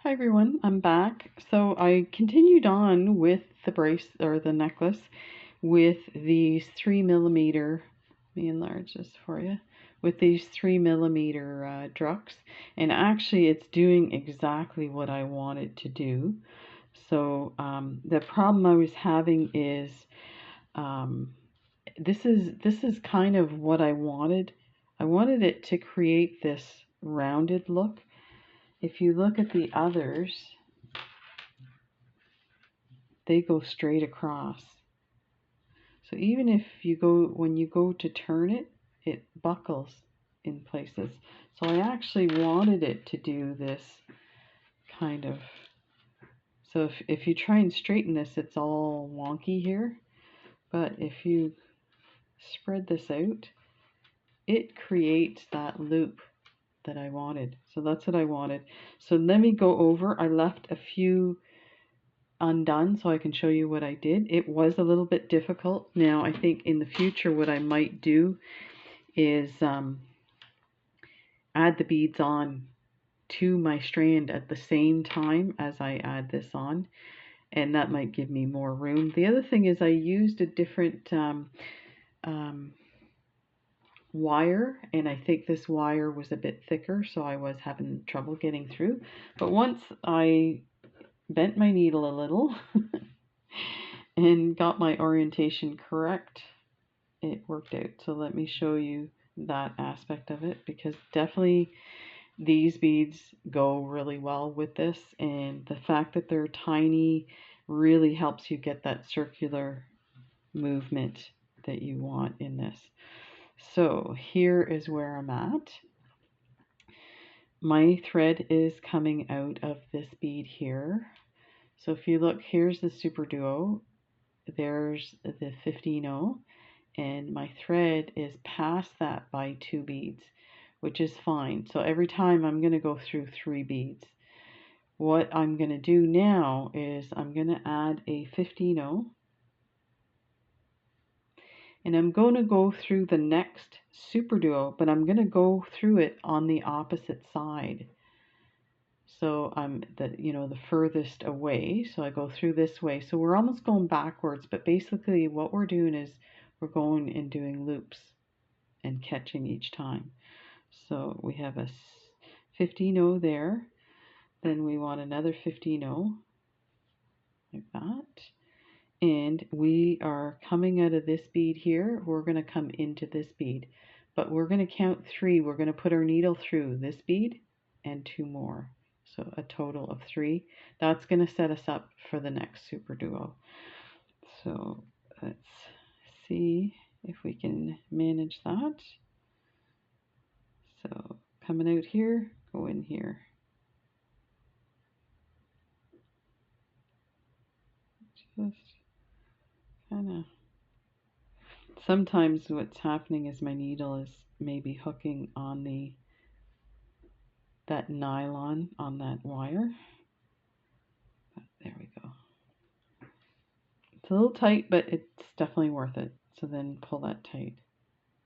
Hi everyone, I'm back. So I continued on with the brace or the necklace with these 3mm. Let me enlarge this for you. With these 3mm drucks, and actually it's doing exactly what I wanted to do. So the problem I was having is this is kind of what I wanted. I wanted it to create this rounded look. If you look at the others, they go straight across. So even if when you go to turn it, it buckles in places. So I actually wanted it to do this kind of, so if you try and straighten this, it's all wonky here. But if you spread this out, it creates that loop that I wanted. So that's what I wanted. So let me go over. I left a few undone so I can show you what I did. It was a little bit difficult. Now I think in the future what I might do is add the beads on to my strand at the same time as I add this on, and that might give me more room. The other thing is I used a different wire, and I think this wire was a bit thicker, so I was having trouble getting through. But once I bent my needle a little and got my orientation correct, it worked out. So let me show you that aspect of it, because definitely these beads go really well with this, and the fact that they're tiny really helps you get that circular movement that you want in this. So here is where I'm at. My thread is coming out of this bead here. So if you look, here's the super duo, there's the 15-0, and my thread is past that by 2 beads, which is fine. So every time I'm going to go through 3 beads. What I'm going to do now is I'm going to add a 15-0, and I'm going to go through the next super duo, but I'm going to go through it on the opposite side. So I'm the furthest away, so I go through this way. So we're almost going backwards, but basically what we're doing is we're going and doing loops and catching each time. So we have a 15-0 there, then we want another 15-0 like that, and we are coming out of this bead here. We're going to come into this bead, but we're going to count 3. We're going to put our needle through this bead and 2 more, so a total of 3. That's going to set us up for the next super duo. So let's see if we can manage that. So coming out here, go in here. Just kind of, sometimes what's happening is my needle is maybe hooking on that nylon on that wire. But there we go. It's a little tight, but it's definitely worth it. So then pull that tight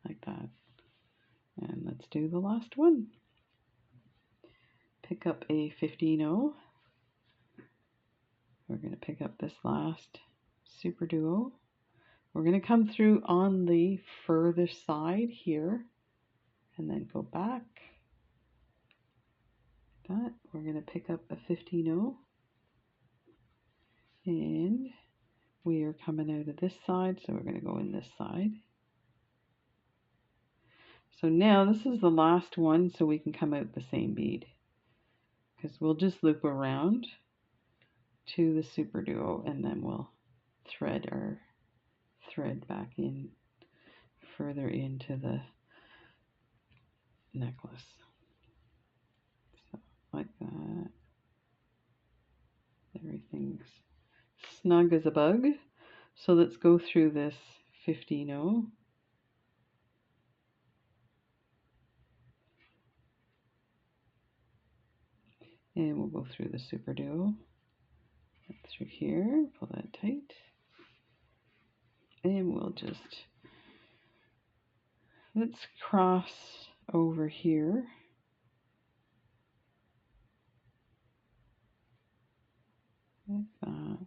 like that. And let's do the last one. Pick up a 15-0. We're going to pick up this last super duo. We're going to come through on the further side here and then go back. That. We're going to pick up a 15-0, and we are coming out of this side, so we're going to go in this side. So now this is the last one, so we can come out the same bead, because we'll just loop around to the super duo and then we'll thread our thread back in further into the necklace. So like that. Everything's snug as a bug. So let's go through this 15-0. And we'll go through the super duo. Through here, pull that tight. And we'll just, let's cross over here. like that.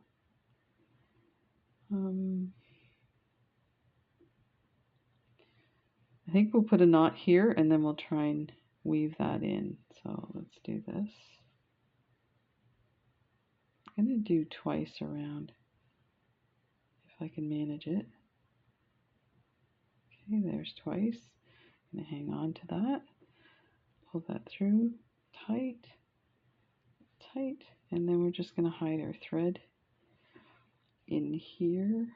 I think we'll put a knot here and then we'll try and weave that in. So let's do this. I'm going to do twice around if I can manage it. Okay, there's twice. I'm going to hang on to that. Pull that through, tight, tight, and then we're just going to hide our thread in here.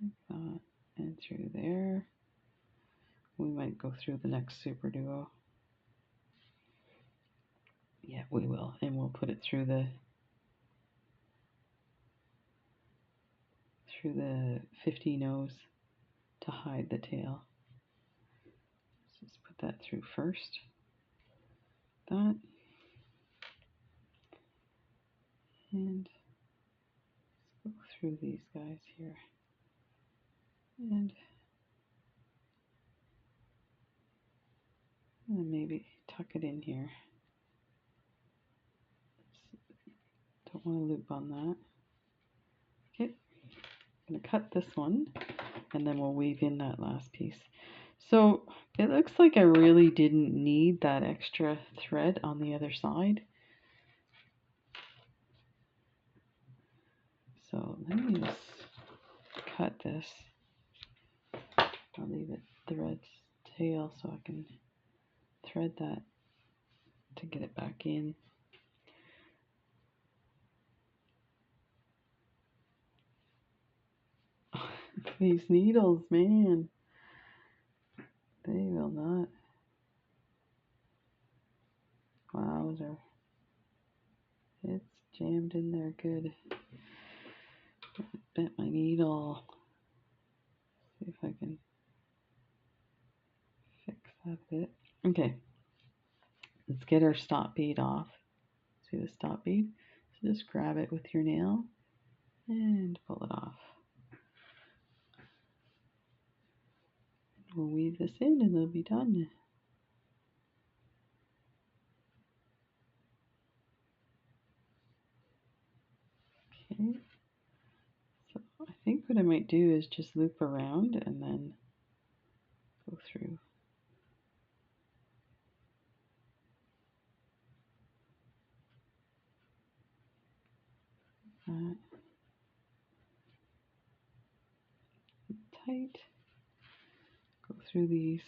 Like that, and through there. We might go through the next super duo. Yeah, we will, and we'll put it through the 50 nose to hide the tail. Let's just put that through first. That. And let's go through these guys here. And maybe tuck it in here. Don't want to loop on that. Okay, I'm going to cut this one and then we'll weave in that last piece. So it looks like I really didn't need that extra thread on the other side. So let me just cut this. I'll leave it thread tail so I can thread that to get it back in. These needles, man, they will not. Wowzer. It's jammed in there good. Bent my needle. See if I can fix that bit. Okay. Let's get our stop bead off. See the stop bead? So just grab it with your nail and pull it off. We'll weave this in and it'll be done. Okay. So I think what I might do is just loop around and then go through. That. Tight. Go through these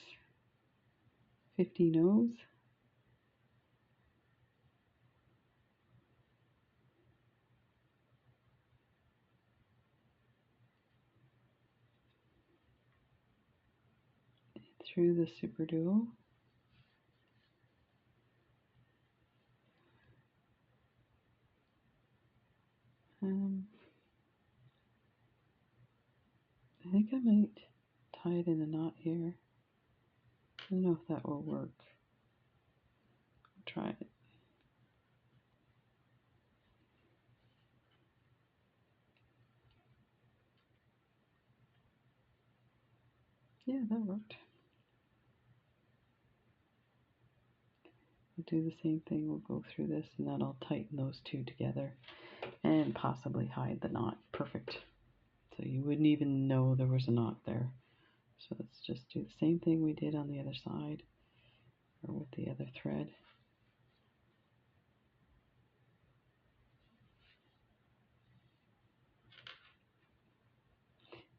50 nose. Through the super duo. I think I might tie it in a knot here. I don't know if that will work. I'll try it. Yeah, that worked. We'll do the same thing. We'll go through this and then I'll tighten those two together and possibly hide the knot. Perfect. So you wouldn't even know there was a knot there. So let's just do the same thing we did on the other side or with the other thread.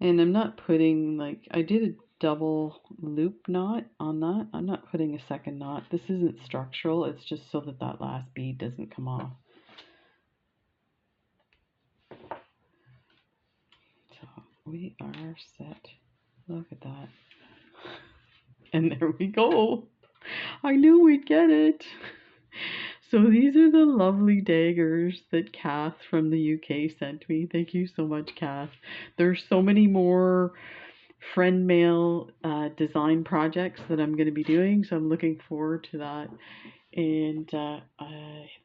And I'm not putting, like, I did a double loop knot on that. I'm not putting a second knot. This isn't structural. It's just so that that last bead doesn't come off. So we are set. Look at that. And there we go. I knew we'd get it. So these are the lovely daggers that Kath from the UK sent me. Thank you so much, Kath. There's so many more friend mail design projects that I'm going to be doing, so I'm looking forward to that. And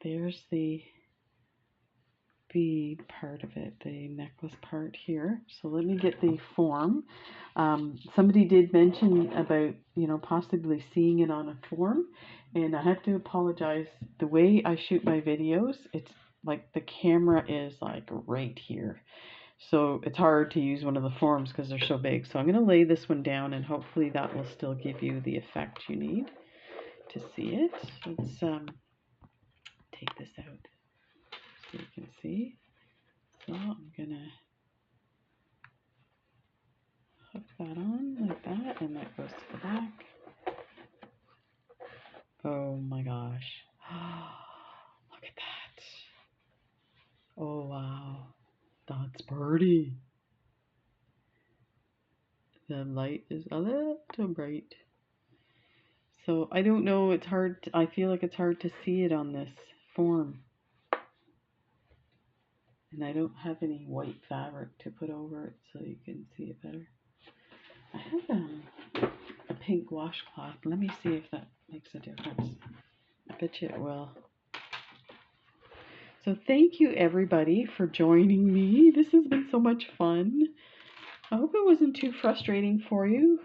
there's the bead part of it, the necklace part here. So let me get the form. Somebody did mention about, possibly seeing it on a form, and I have to apologize. The way I shoot my videos, it's like the camera is like right here. So it's hard to use one of the forms because they're so big. So I'm going to lay this one down, and hopefully that will still give you the effect you need to see it. Let's take this out so you can see. So I'm going to hook that on like that, and that goes to the back. Oh my gosh. Look at that. Oh wow. That's pretty. The light is a little bright. So I don't know, it's hard, I feel like it's hard to see it on this form. And I don't have any white fabric to put over it so you can see it better. I have a pink washcloth. Let me see if that makes a difference. I bet you it will. So thank you everybody for joining me. This has been so much fun. I hope it wasn't too frustrating for you.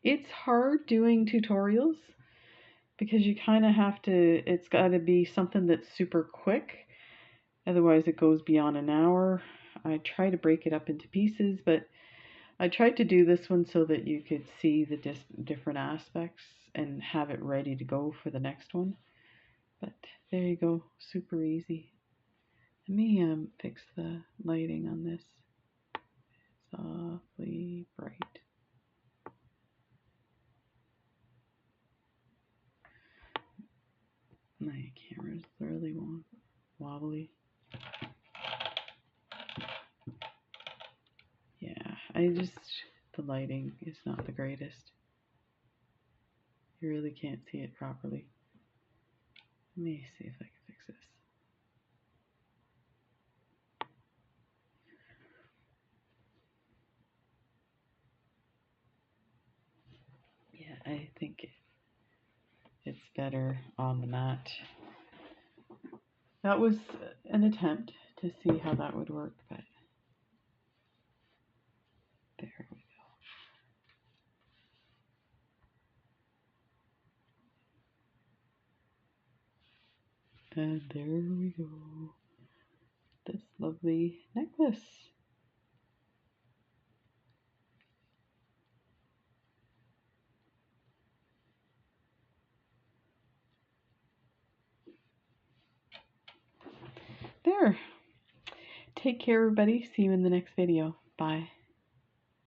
It's hard doing tutorials because you kind of have to, it's got to be something that's super quick. Otherwise it goes beyond an hour. I try to break it up into pieces, but I tried to do this one so that you could see the different aspects and have it ready to go for the next one. But there you go, super easy. Let me fix the lighting on this. Softly bright. My camera's really wobbly. Yeah, the lighting is not the greatest. You really can't see it properly. Let me see if I can fix this. Yeah, I think it's better on the mat. That was an attempt to see how that would work, but there we go. And there we go. This lovely necklace. There. Take care, everybody. See you in the next video. Bye.